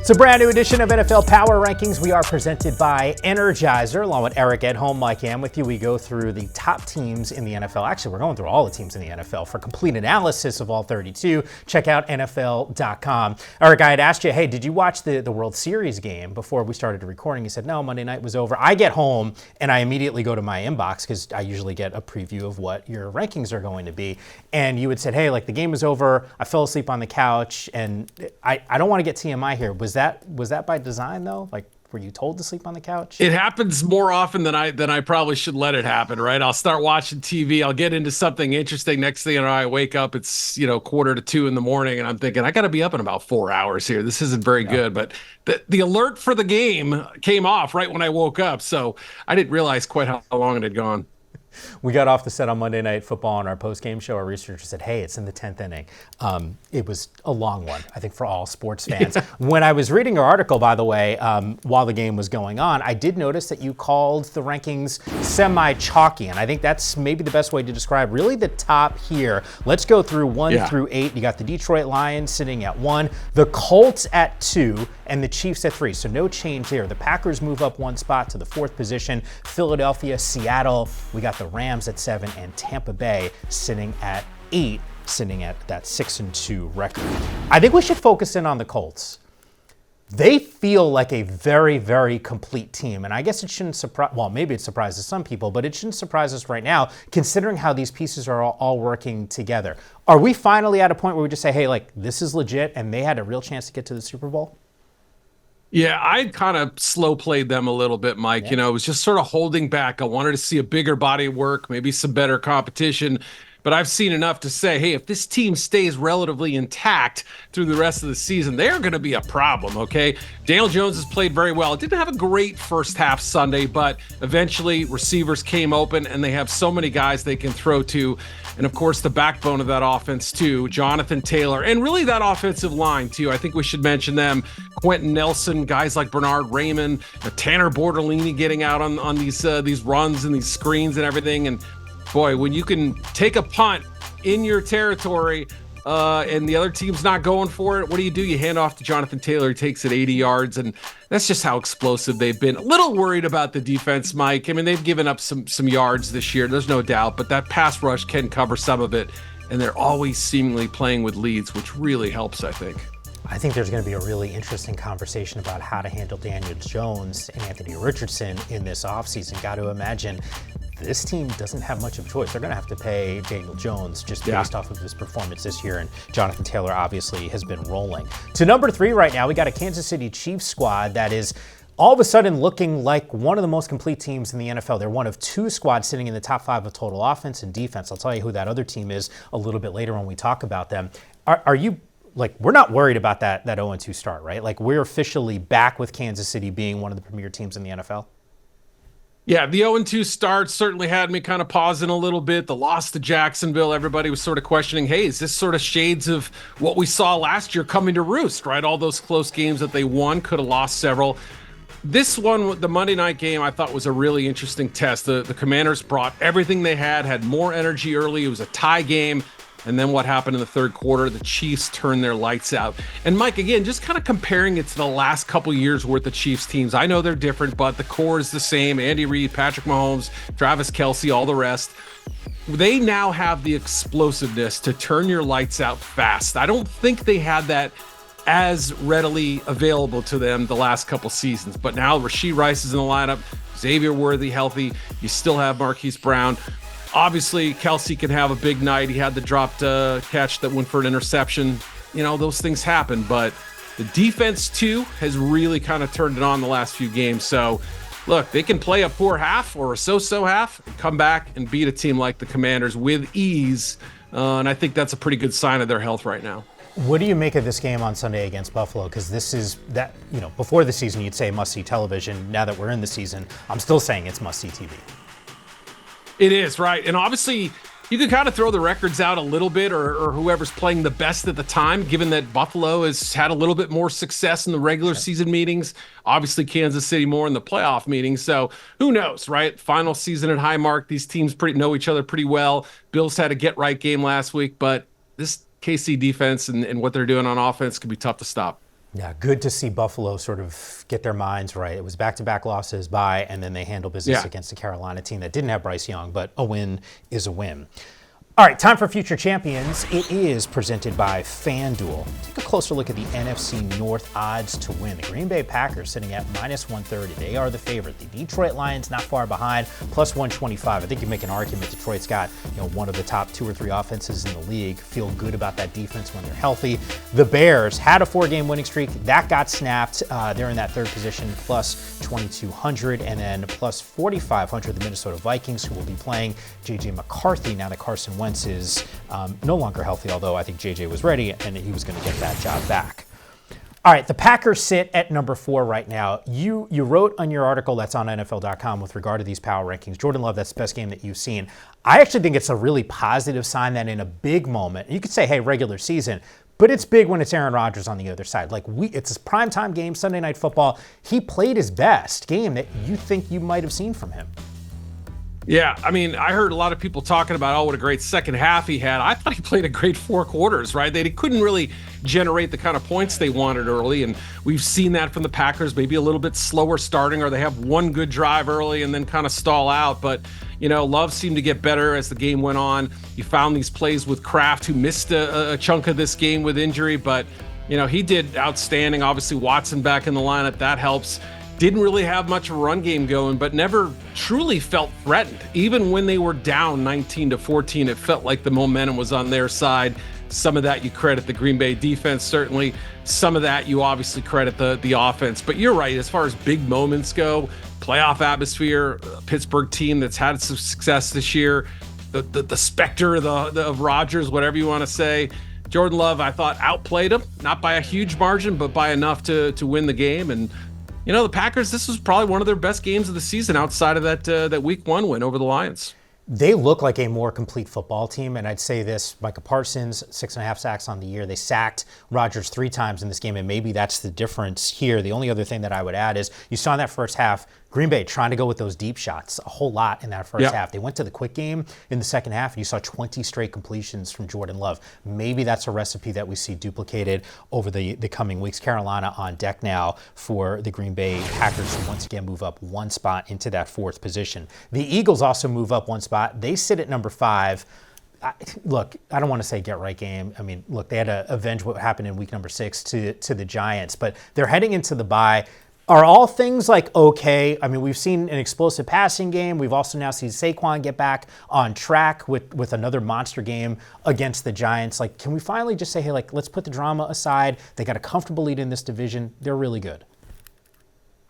It's a brand new edition of NFL Power Rankings. We are presented by Energizer, along with Eric at home, Mike Am with you. We go through the top teams in the NFL. Actually, we're going through all the teams in the NFL for complete analysis of all 32. Check out NFL.com. Eric, I had asked you, hey, did you watch the World Series game before we started recording? You said, no, Monday night was over. I get home and I immediately go to my inbox because I usually get a preview of what your rankings are going to be. And you had said, hey, like the game was over. I fell asleep on the couch. And I don't want to get TMI here. Was that by design though? Like, were you told to sleep on the couch? It happens more often than I probably should let it happen, right? I'll start watching TV. I'll get into something interesting. Next thing you know, I wake up, it's, 1:45 in the morning, and I'm thinking, I got to be up in about 4 hours here. This isn't very good. But the alert for the game came off right when I woke up. So I didn't realize quite how long it had gone. We got off the set on Monday Night Football on our post-game show. Our researcher said, hey, it's in the 10th inning. It was a long one, I think, for all sports fans. When I was reading your article, by the way, while the game was going on, I did notice that you called the rankings semi-chalky, and I think that's maybe the best way to describe really the top here. Let's go through 1 through 8. You got the Detroit Lions sitting at 1, the Colts at 2, and the Chiefs at 3. So no change there. The Packers move up 1 spot to the 4th position. Philadelphia, Seattle, we got the Rams at 7, and Tampa Bay sitting at 8, sitting at that 6-2 record. I think we should focus in on the Colts. They feel like a very, very complete team, and I guess it shouldn't surprise, well, maybe it surprises some people, but it shouldn't surprise us right now, considering how these pieces are all working together. Are we finally at a point where we just say, hey, like, this is legit, and they had a real chance to get to the Super Bowl? Yeah, I kind of slow played them a little bit, Mike. It was just sort of holding back. I wanted to see a bigger body of work, maybe some better competition. But I've seen enough to say, hey, if this team stays relatively intact through the rest of the season, they're going to be a problem, okay? Daniel Jones has played very well. It didn't have a great first half Sunday, but eventually receivers came open, and they have so many guys they can throw to. And, of course, the backbone of that offense, too, Jonathan Taylor, and really that offensive line, too. I think we should mention them. Quentin Nelson, guys like Bernard Raymond, Tanner Bortolini getting out on these runs and these screens and everything. And, boy, when you can take a punt in your territory and the other team's not going for it, what do? You hand off to Jonathan Taylor. He takes it 80 yards, and that's just how explosive they've been. A little worried about the defense, Mike. I mean, they've given up some yards this year, there's no doubt, but that pass rush can cover some of it, and they're always seemingly playing with leads, which really helps, I think. I think there's going to be a really interesting conversation about how to handle Daniel Jones and Anthony Richardson in this offseason. Got to imagine this team doesn't have much of a choice. They're going to have to pay Daniel Jones just based off of his performance this year, and Jonathan Taylor obviously has been rolling. To number 3 right now, we got a Kansas City Chiefs squad that is all of a sudden looking like one of the most complete teams in the NFL. They're one of 2 squads sitting in the top 5 of total offense and defense. I'll tell you who that other team is a little bit later when we talk about them. Are you, like, we're not worried about that 0-2 start, right? Like, we're officially back with Kansas City being one of the premier teams in the NFL? Yeah, the 0-2 start certainly had me kind of pausing a little bit. The loss to Jacksonville, everybody was sort of questioning, hey, is this sort of shades of what we saw last year coming to roost, right? All those close games that they won, could have lost several. This one, the Monday night game, I thought was a really interesting test. The Commanders brought everything they had more energy early. It was a tie game. And then what happened in the third quarter? The Chiefs turned their lights out. And Mike, again, just kind of comparing it to the last couple years worth of Chiefs teams. I know they're different, but the core is the same. Andy Reid, Patrick Mahomes, Travis Kelce, all the rest. They now have the explosiveness to turn your lights out fast. I don't think they had that as readily available to them the last couple seasons. But now Rashee Rice is in the lineup, Xavier Worthy healthy. You still have Marquise Brown. Obviously, Kelce can have a big night. He had the dropped catch that went for an interception. Those things happen. But the defense, too, has really kind of turned it on the last few games. So, look, they can play a poor half or a so-so half and come back and beat a team like the Commanders with ease. And I think that's a pretty good sign of their health right now. What do you make of this game on Sunday against Buffalo? Because this is that, before the season, you'd say must-see television. Now that we're in the season, I'm still saying it's must-see TV. It is, right. And obviously, you can kind of throw the records out a little bit or whoever's playing the best at the time, given that Buffalo has had a little bit more success in the regular season meetings. Obviously, Kansas City more in the playoff meetings. So who knows, right? Final season at Highmark. These teams know each other pretty well. Bills had a get-right game last week, but this KC defense and what they're doing on offense could be tough to stop. Yeah, good to see Buffalo sort of get their minds right. It was back-to-back losses and then they handle business against the Carolina team that didn't have Bryce Young, but a win is a win. All right, time for Future Champions. It is presented by FanDuel. Take a closer look at the NFC North odds to win. The Green Bay Packers sitting at -130. They are the favorite. The Detroit Lions not far behind, +125. I think you make an argument Detroit's got one of the top 2 or 3 offenses in the league. Feel good about that defense when they're healthy. The Bears had a 4-game winning streak. That got snapped. They're in that 3rd position, +2,200. And then +4,500, the Minnesota Vikings, who will be playing J.J. McCarthy now that Carson Wentz is no longer healthy, although I think JJ was ready and he was going to get that job back. All right, the Packers sit at number 4 right now. You wrote on your article that's on NFL.com with regard to these power rankings, Jordan Love, that's the best game that you've seen. I actually think it's a really positive sign that in a big moment, you could say, hey, regular season, but it's big when it's Aaron Rodgers on the other side. It's a primetime game, Sunday Night Football. He played his best game that you think you might have seen from him. Yeah, I mean, I heard a lot of people talking about, what a great second half he had. I thought he played a great 4 quarters, right? They couldn't really generate the kind of points they wanted early, and we've seen that from the Packers, maybe a little bit slower starting, or they have one good drive early and then kind of stall out. But, Love seemed to get better as the game went on. You found these plays with Kraft, who missed a chunk of this game with injury, but, he did outstanding. Obviously, Watson back in the lineup, that helps. Didn't really have much of a run game going, but never truly felt threatened. Even when they were down 19-14, it felt like the momentum was on their side. Some of that you credit the Green Bay defense, certainly. Some of that you obviously credit the offense. But you're right, as far as big moments go, playoff atmosphere, Pittsburgh team that's had some success this year, the specter of Rodgers, whatever you want to say. Jordan Love, I thought, outplayed him, not by a huge margin, but by enough to win the game. And the Packers, this was probably one of their best games of the season outside of that Week 1 win over the Lions. They look like a more complete football team, and I'd say this, Micah Parsons, 6.5 sacks on the year. They sacked Rodgers 3 times in this game, and maybe that's the difference here. The only other thing that I would add is you saw in that first half, Green Bay trying to go with those deep shots a whole lot in that first half. They went to the quick game in the second half, and you saw 20 straight completions from Jordan Love. Maybe that's a recipe that we see duplicated over the coming weeks. Carolina on deck now for the Green Bay Packers to once again move up 1 spot into that 4th position. The Eagles also move up 1 spot. They sit at number 5. Look, I don't want to say get right game. I mean, look, they had to avenge what happened in week number 6 to the Giants, but they're heading into the bye. Are all things okay? I mean, we've seen an explosive passing game. We've also now seen Saquon get back on track with another monster game against the Giants. Can we finally just say, hey, let's put the drama aside? They got a comfortable lead in this division. They're really good.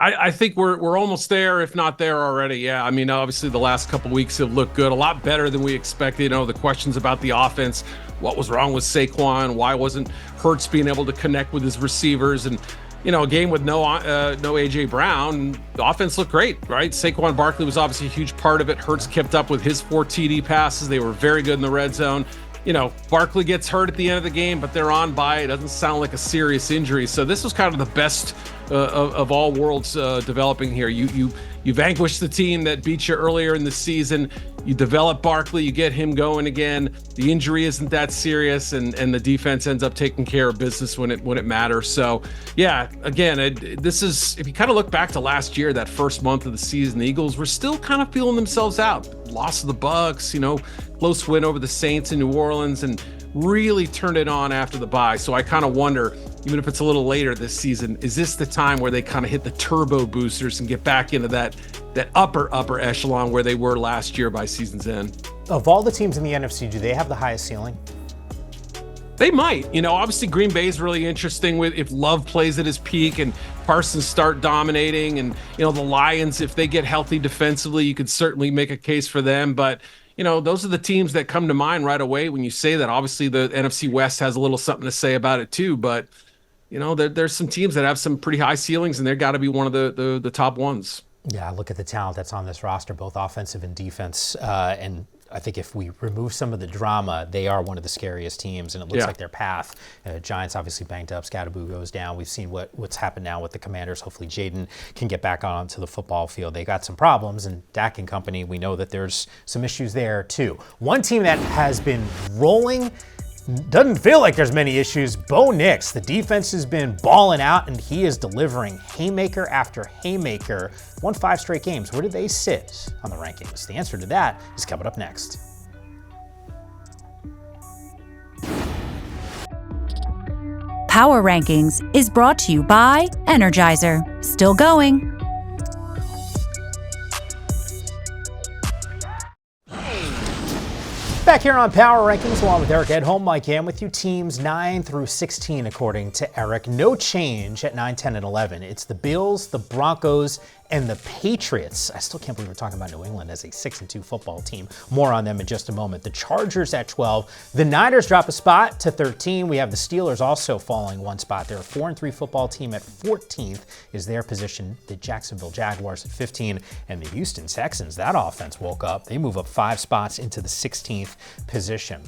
I think we're almost there, if not there already. Yeah, I mean, obviously the last couple weeks have looked good, a lot better than we expected. The questions about the offense, what was wrong with Saquon? Why wasn't Hurts being able to connect with his receivers? And a game with no A.J. Brown, the offense looked great, right? Saquon Barkley was obviously a huge part of it. Hurts kept up with his 4 TD passes. They were very good in the red zone. Barkley gets hurt at the end of the game, but they're on by. It doesn't sound like a serious injury. So this was kind of the best of all worlds developing here. You vanquished the team that beat you earlier in the season. You develop Barkley, you get him going again. The injury isn't that serious, and the defense ends up taking care of business when it matters. So, yeah, again, this is, if you kind of look back to last year, that first month of the season, the Eagles were still kind of feeling themselves out. Loss of the Bucks, close win over the Saints in New Orleans, and really turned it on after the bye. So I kind of wonder, even if it's a little later this season, is this the time where they kind of hit the turbo boosters and get back into that upper echelon where they were last year by season's end? Of all the teams in the NFC, do they have the highest ceiling? They might. Obviously Green Bay is really interesting with if Love plays at his peak and Parsons start dominating, and the Lions, if they get healthy defensively, you could certainly make a case for them. But those are the teams that come to mind right away when you say that. Obviously, the NFC West has a little something to say about it too, but there's some teams that have some pretty high ceilings, and they've got to be one of the top ones. Yeah, look at the talent that's on this roster, both offensive and defense, and I think if we remove some of the drama, they are one of the scariest teams, and it looks like their path. Giants obviously banged up. Scatterboo goes down. We've seen what's happened now with the Commanders. Hopefully Jaden can get back onto the football field. They got some problems, and Dak and company, we know that there's some issues there too. One team that has been rolling Doesn't feel like there's many issues. Bo Nix, the defense has been balling out, and he is delivering haymaker after haymaker. Won 5 straight games. Where do they sit on the rankings? The answer to that is coming up next. Power Rankings is brought to you by Energizer. Still going. Back here on Power Rankings, along with Eric Edholm, Mike Ham with you. Teams 9 through 16, according to Eric. No change at 9, 10, and 11. It's the Bills, the Broncos, and the Patriots. I still can't believe we're talking about New England as a 6-2 football team. More on them in just a moment. The Chargers at 12. The Niners drop a spot to 13. We have the Steelers also falling one spot. They're a 4-3 football team at 14th is their position. The Jacksonville Jaguars at 15. And the Houston Texans, that offense woke up. They move up 5 spots into the 16th position.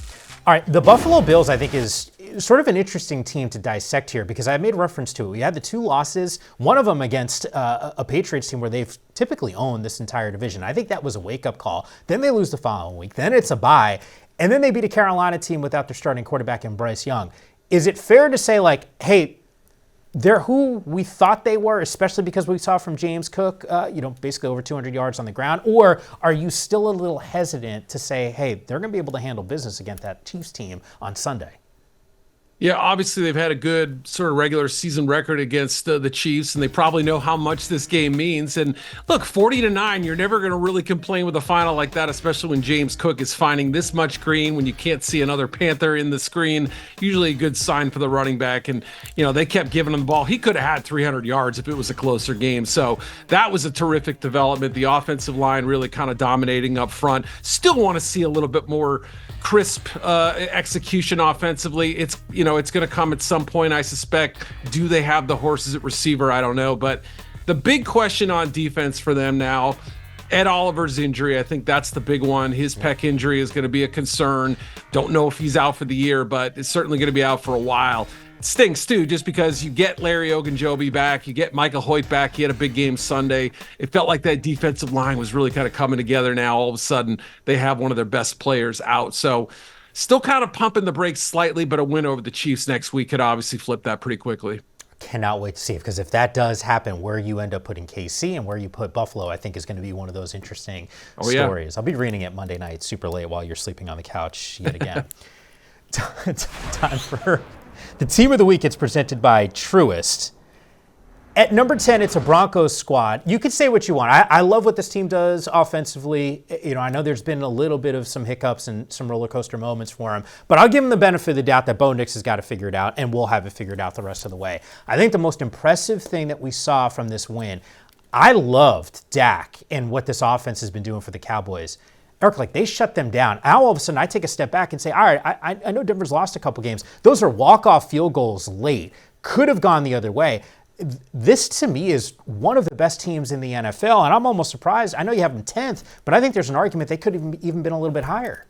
All right, the Buffalo Bills, I think, is sort of an interesting team to dissect here because I made reference to it. We had the 2 losses, one of them against a Patriots team where they've typically owned this entire division. I think that was a wake-up call. Then they lose the following week. Then it's a bye. And then they beat a Carolina team without their starting quarterback in Bryce Young. Is it fair to say, like, hey, they're who we thought they were, especially because we saw from James Cook, basically over 200 yards on the ground? Or are you still a little hesitant to say, hey, they're going to be able to handle business against that Chiefs team on Sunday? Yeah, obviously they've had a good sort of regular season record against the Chiefs, and they probably know how much this game means. And look, 40-9, you're never going to really complain with a final like that, especially when James Cook is finding this much green, when you can't see another Panther in the screen. Usually a good sign for the running back. And, they kept giving him the ball. He could have had 300 yards if it was a closer game. So that was a terrific development. The offensive line really kind of dominating up front. Still want to see a little bit more crisp execution offensively. It's going to come at some point, I suspect. Do they have the horses at receiver? I don't know. But the big question on defense for them now, Ed Oliver's injury, I think that's the big one. His pec injury is going to be a concern. Don't know if he's out for the year, but it's certainly going to be out for a while. It stinks too, just because you get Larry Ogunjobi back, you get Michael Hoyt back. He had a big game Sunday. It felt like that defensive line was really kind of coming together now. All of a sudden, they have one of their best players out. So still kind of pumping the brakes slightly, but a win over the Chiefs next week could obviously flip that pretty quickly. Cannot wait to see it, because if that does happen, where you end up putting KC and where you put Buffalo, I think is going to be one of those interesting stories. I'll be reading it Monday night super late while you're sleeping on the couch yet again. Time for the team of the week. It's presented by Truist. At number 10, it's a Broncos squad. You could say what you want. I love what this team does offensively. I know there's been a little bit of some hiccups and some roller coaster moments for him, but I'll give him the benefit of the doubt that Bo Nix has got to figure it out, and we'll have it figured out the rest of the way. I think the most impressive thing that we saw from this win, I loved Dak and what this offense has been doing for the Cowboys. Eric, they shut them down. Now all of a sudden I take a step back and say, all right, I know Denver's lost a couple games. Those are walk-off field goals late. Could have gone the other way. This, to me, is one of the best teams in the NFL, and I'm almost surprised. I know you have them 10th, but I think there's an argument they could have even been a little bit higher.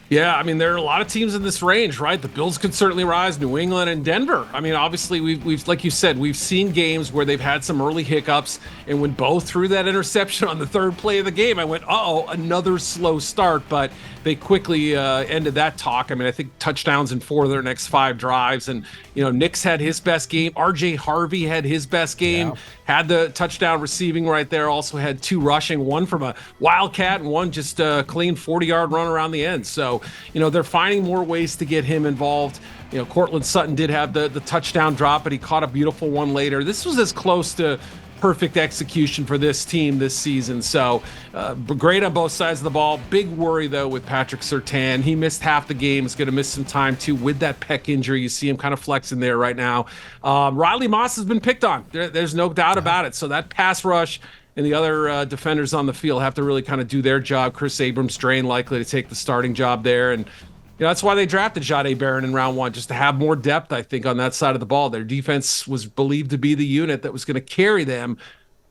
Yeah, I mean, there are a lot of teams in this range, right? The Bills could certainly rise, New England and Denver. I mean, obviously, we've like you said, we've seen games where they've had some early hiccups, and when Bo threw that interception on the third play of the game, I went, uh-oh, another slow start, but they quickly ended that talk. I mean, I think touchdowns in 4 of their next 5 drives, and, Nix had his best game. R.J. Harvey had his best game, had the touchdown receiving right there, also had 2 rushing, one from a Wildcat and one just a clean 40-yard run around the end. So, they're finding more ways to get him involved. Cortland Sutton did have the touchdown drop, but he caught a beautiful one later. This was as close to perfect execution for this team this season. So great on both sides of the ball. Big worry, though, with Patrick Surtain. He missed half the game. He's going to miss some time, too, with that pec injury. You see him kind of flexing there right now. Riley Moss has been picked on. There's no doubt about it. So that pass rush and the other defenders on the field have to really kind of do their job. Chris Abrams-Drain likely to take the starting job there. And that's why they drafted Jahdae Barron in round 1, just to have more depth, I think, on that side of the ball. Their defense was believed to be the unit that was going to carry them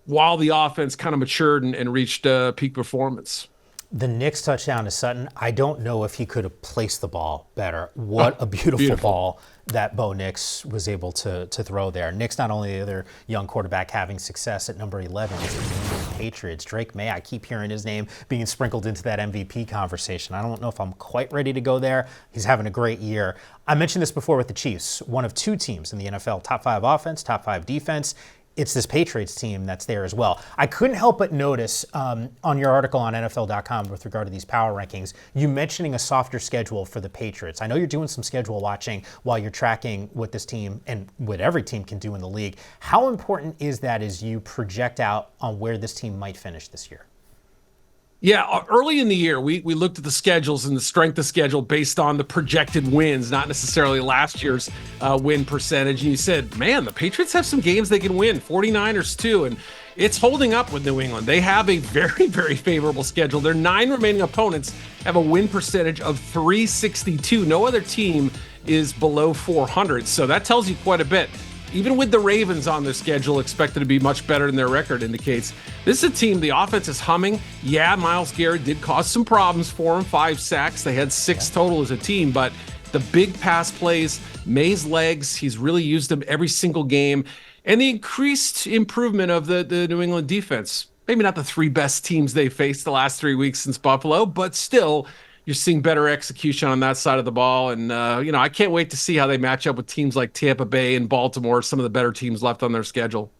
while the offense kind of matured and reached peak performance. The Knicks touchdown to Sutton, I don't know if he could have placed the ball better. What a beautiful ball that Bo Nix was able to throw there. Nix, not only the other young quarterback having success at number 11, is the New England Patriots. Drake May, I keep hearing his name being sprinkled into that MVP conversation. I don't know if I'm quite ready to go there. He's having a great year. I mentioned this before with the Chiefs, one of two teams in the NFL, top 5 offense, top 5 defense. It's this Patriots team that's there as well. I couldn't help but notice on your article on NFL.com with regard to these power rankings, you mentioning a softer schedule for the Patriots. I know you're doing some schedule watching while you're tracking what this team and what every team can do in the league. How important is that as you project out on where this team might finish this year? Yeah, early in the year, we looked at the schedules and the strength of schedule based on the projected wins, not necessarily last year's win percentage. And you said, man, the Patriots have some games they can win, 49ers too. And it's holding up with New England. They have a very, very favorable schedule. Their 9 remaining opponents have a win percentage of .362. No other team is below 400. So that tells you quite a bit. Even with the Ravens on their schedule, expected to be much better than their record indicates. This is a team, the offense is humming. Yeah, Myles Garrett did cause some problems for him, 5 sacks. They had 6 total as a team, but the big pass plays, May's legs, he's really used them every single game. And the increased improvement of the New England defense. Maybe not the 3 best teams they faced the last 3 weeks since Buffalo, but still, you're seeing better execution on that side of the ball. And, I can't wait to see how they match up with teams like Tampa Bay and Baltimore, some of the better teams left on their schedule.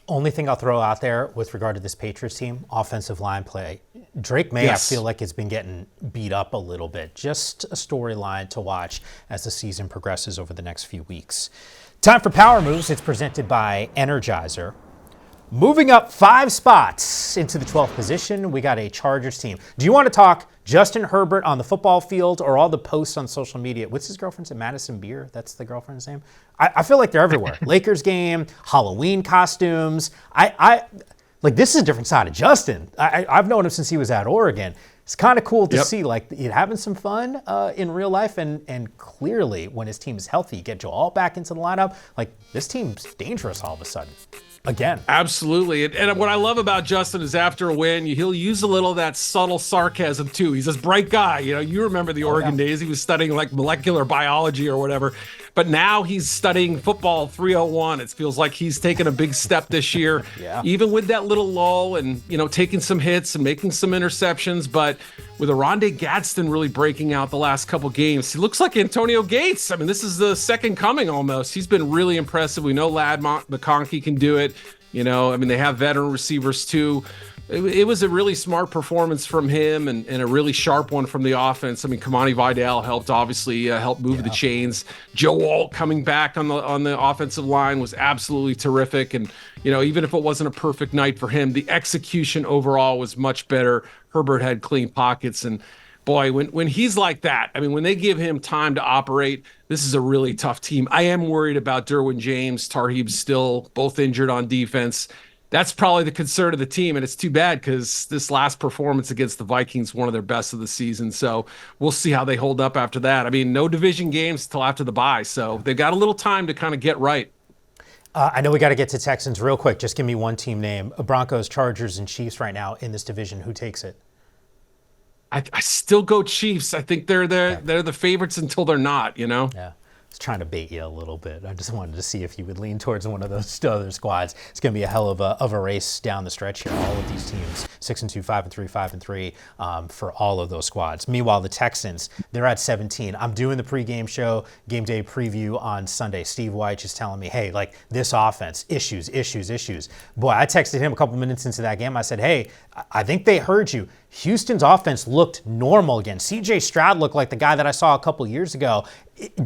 Only thing I'll throw out there with regard to this Patriots team, offensive line play. Drake May, yes. I feel like it's been getting beat up a little bit. Just a storyline to watch as the season progresses over the next few weeks. Time for Power Moves. It's presented by Energizer. Moving up 5 spots into the 12th position, we got a Chargers team. Do you want to talk Justin Herbert on the football field or all the posts on social media? What's his girlfriend's name? Madison Beer? That's the girlfriend's name? I feel like they're everywhere. Lakers game, Halloween costumes. This is a different side of Justin. I've known him since he was at Oregon. It's kind of cool to see, it having some fun in real life, and clearly when his team is healthy, get Joel back into the lineup. This team's dangerous all of a sudden. Again. Absolutely. And what I love about Justin is after a win, he'll use a little of that subtle sarcasm too. He's this bright guy. You remember the Oregon days. He was studying molecular biology or whatever. But now he's studying football 301. It feels like he's taken a big step this year, even with that little lull and, taking some hits and making some interceptions. But with Oronde Gadsden really breaking out the last couple games, he looks like Antonio Gates. I mean, this is the second coming almost. He's been really impressive. We know Ladd McConkey can do it. They have veteran receivers too. It was a really smart performance from him and a really sharp one from the offense. Kamani Vidal helped help move the chains. Joe Alt coming back on the offensive line was absolutely terrific. And, even if it wasn't a perfect night for him, the execution overall was much better. Herbert had clean pockets. And boy, when he's like that, when they give him time to operate, this is a really tough team. I am worried about Derwin James. Tarheeb's still both injured on defense. That's probably the concern of the team, and it's too bad because this last performance against the Vikings, one of their best of the season. So we'll see how they hold up after that. No division games till after the bye, so they've got a little time to kind of get right. I know we got to get to Texans real quick. Just give me one team name. Broncos, Chargers, and Chiefs right now in this division. Who takes it? I still go Chiefs. I think they're the favorites until they're not, Yeah. I was trying to bait you a little bit. I just wanted to see if you would lean towards one of those other squads. It's going to be a hell of a race down the stretch here. All of these teams, 6-2, 5-3, 5-3, for all of those squads. Meanwhile, the Texans, they're at 17. I'm doing the pregame show, game day preview on Sunday. Steve White is telling me, hey, this offense, issues. Boy, I texted him a couple minutes into that game. I said, hey, I think they heard you. Houston's offense looked normal again. C.J. Stroud looked like the guy that I saw a couple years ago.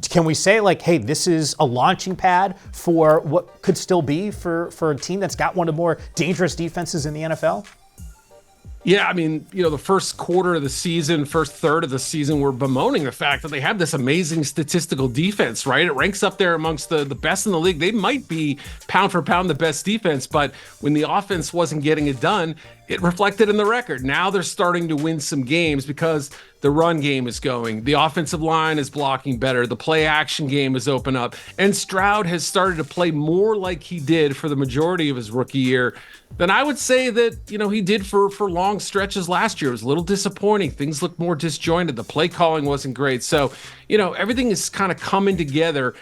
Can we say, hey, this is a launching pad for what could still be for a team that's got one of the more dangerous defenses in the NFL? Yeah, the first quarter of the season, first third of the season, we're bemoaning the fact that they have this amazing statistical defense, right? It ranks up there amongst the best in the league. They might be pound for pound the best defense, but when the offense wasn't getting it done, it reflected in the record. Now they're starting to win some games because the run game is going. The offensive line is blocking better. The play action game is open up. And Stroud has started to play more like he did for the majority of his rookie year than I would say that, he did for long stretches last year. It was a little disappointing. Things looked more disjointed. The play calling wasn't great. So, everything is kind of coming together.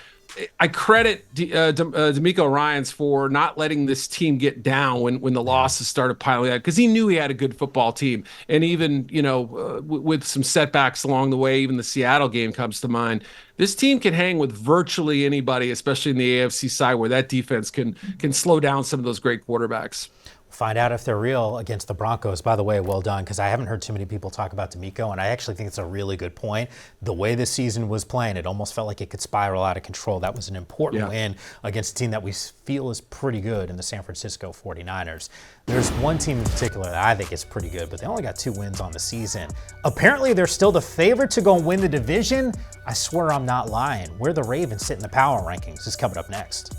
I credit D'Amico Ryans for not letting this team get down when the losses started piling up, because he knew he had a good football team. And even, with some setbacks along the way, even the Seattle game comes to mind. This team can hang with virtually anybody, especially in the AFC side, where that defense can slow down some of those great quarterbacks. Find out if they're real against the Broncos. By the way, well done, because I haven't heard too many people talk about D'Amico, and I actually think it's a really good point. The way this season was playing, it almost felt like it could spiral out of control. That was an important win against a team that we feel is pretty good in the San Francisco 49ers. There's one team in particular that I think is pretty good, but they only got 2 wins on the season. Apparently, they're still the favorite to go and win the division. I swear I'm not lying. Where the Ravens sit in the power rankings is coming up next.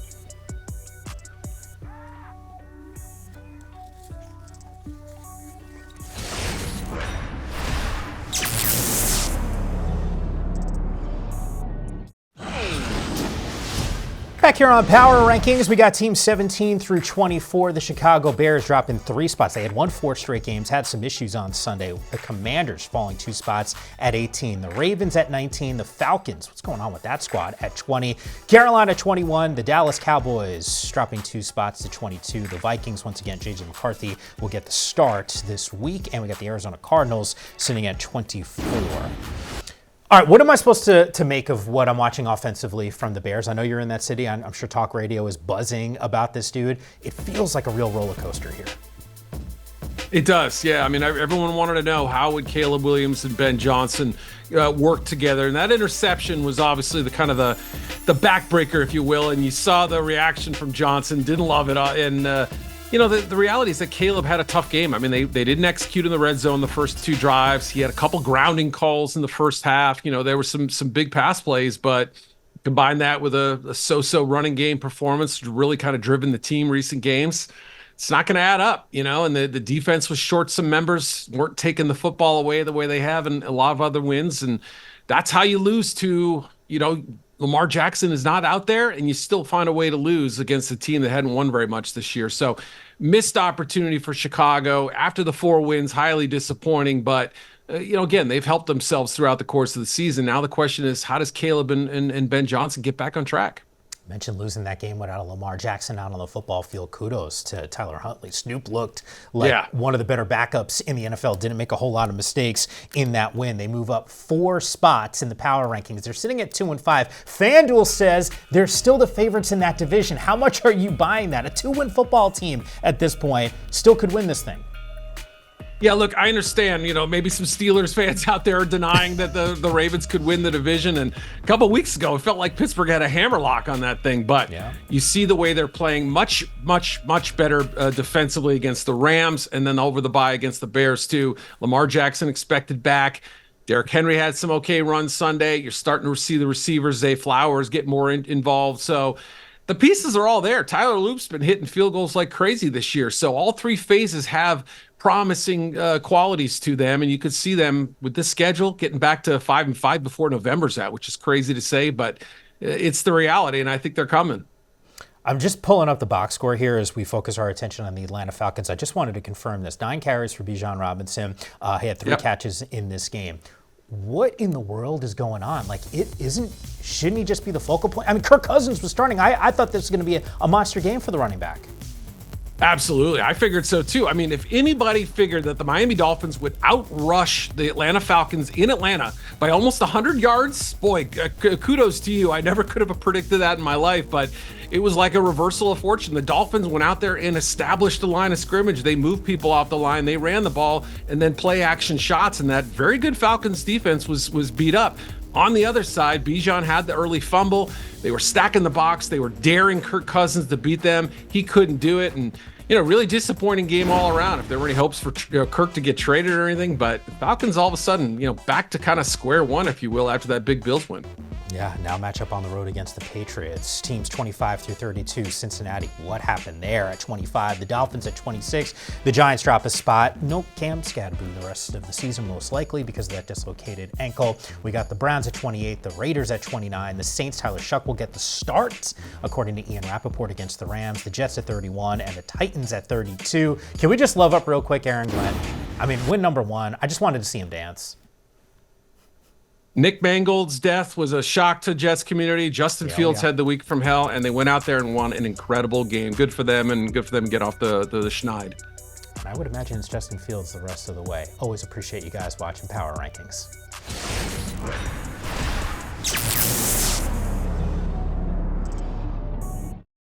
Back here on Power Rankings, we got teams 17 through 24. The Chicago Bears dropping 3 spots. They had won 4 straight games, had some issues on Sunday. The Commanders falling 2 spots at 18. The Ravens at 19. The Falcons, what's going on with that squad, at 20. Carolina 21. The Dallas Cowboys dropping 2 spots to 22. The Vikings, once again, J.J. McCarthy will get the start this week. And we got the Arizona Cardinals sitting at 24. All right, what am I supposed to make of what I'm watching offensively from the Bears? I know you're in that city. I'm sure talk radio is buzzing about this dude. It feels like a real roller coaster here. It does, yeah. I mean, everyone wanted to know how would Caleb Williams and Ben Johnson work together, and that interception was obviously the kind of the backbreaker, if you will. And you saw the reaction from Johnson. Didn't love it, and the reality is that Caleb had a tough game. I mean, they didn't execute in the red zone the first 2 drives. He had a couple grounding calls in the first half. There were some big pass plays, but combine that with a so-so running game performance, really kind of driven the team recent games. It's not going to add up, and the defense was short some members, weren't taking the football away the way they have in a lot of other wins. And that's how you lose to, Lamar Jackson is not out there, and you still find a way to lose against a team that hadn't won very much this year. So missed opportunity for Chicago after the 4 wins, highly disappointing. But, again, they've helped themselves throughout the course of the season. Now the question is, how does Caleb and Ben Johnson get back on track? Mentioned losing that game without a Lamar Jackson out on the football field. Kudos to Tyler Huntley. Snoop looked like one of the better backups in the NFL. Didn't make a whole lot of mistakes in that win. They move up 4 spots in the power rankings. They're sitting at 2-5. FanDuel says they're still the favorites in that division. How much are you buying that? A 2-win football team at this point still could win this thing. Yeah, look, I understand, maybe some Steelers fans out there are denying that the Ravens could win the division. And a couple of weeks ago, it felt like Pittsburgh had a hammerlock on that thing. But you see the way they're playing much, much, much better defensively against the Rams, and then over the bye against the Bears, too. Lamar Jackson expected back. Derrick Henry had some okay runs Sunday. You're starting to see the receivers, Zay Flowers, get more involved. So the pieces are all there. Tyler Loop's been hitting field goals like crazy this year. So all 3 phases have promising qualities to them, and you could see them with this schedule getting back to 5-5 before November's out, which is crazy to say, but it's the reality, and I think they're coming. I'm just pulling up the box score here as we focus our attention on the Atlanta Falcons. I just wanted to confirm this. 9 carries for Bijan Robinson. He had 3 catches in this game. What in the world is going on? Shouldn't he just be the focal point? I mean, Kirk Cousins was starting. I thought this was going to be a monster game for the running back. Absolutely. I figured so too. I mean, if anybody figured that the Miami Dolphins would outrush the Atlanta Falcons in Atlanta by almost 100 yards, boy, kudos to you. I never could have predicted that in my life, but it was like a reversal of fortune. The Dolphins went out there and established a line of scrimmage. They moved people off the line. They ran the ball and then play action shots, and that very good Falcons defense was beat up. On the other side, Bijan had the early fumble. They were stacking the box. They were daring Kirk Cousins to beat them. He couldn't do it. And, really disappointing game all around. If there were any hopes for Kirk to get traded or anything, but the Falcons all of a sudden, back to kind of square one, if you will, after that big Bills win. Yeah, now matchup on the road against the Patriots. Teams 25 through 32. Cincinnati, what happened there at 25? The Dolphins at 26. The Giants drop a spot. No Cam Scadaboo the rest of the season, most likely because of that dislocated ankle. We got the Browns at 28, the Raiders at 29. The Saints, Tyler Shuck will get the start, according to Ian Rappaport, against the Rams. The Jets at 31 and the Titans at 32. Can we just love up real quick Aaron Glenn? I mean, win number one. I just wanted to see him dance. Nick Mangold's death was a shock to Jets community. Justin Fields had the week from hell, and they went out there and won an incredible game. Good for them, and good for them to get off the schneid. And I would imagine it's Justin Fields the rest of the way. Always appreciate you guys watching Power Rankings.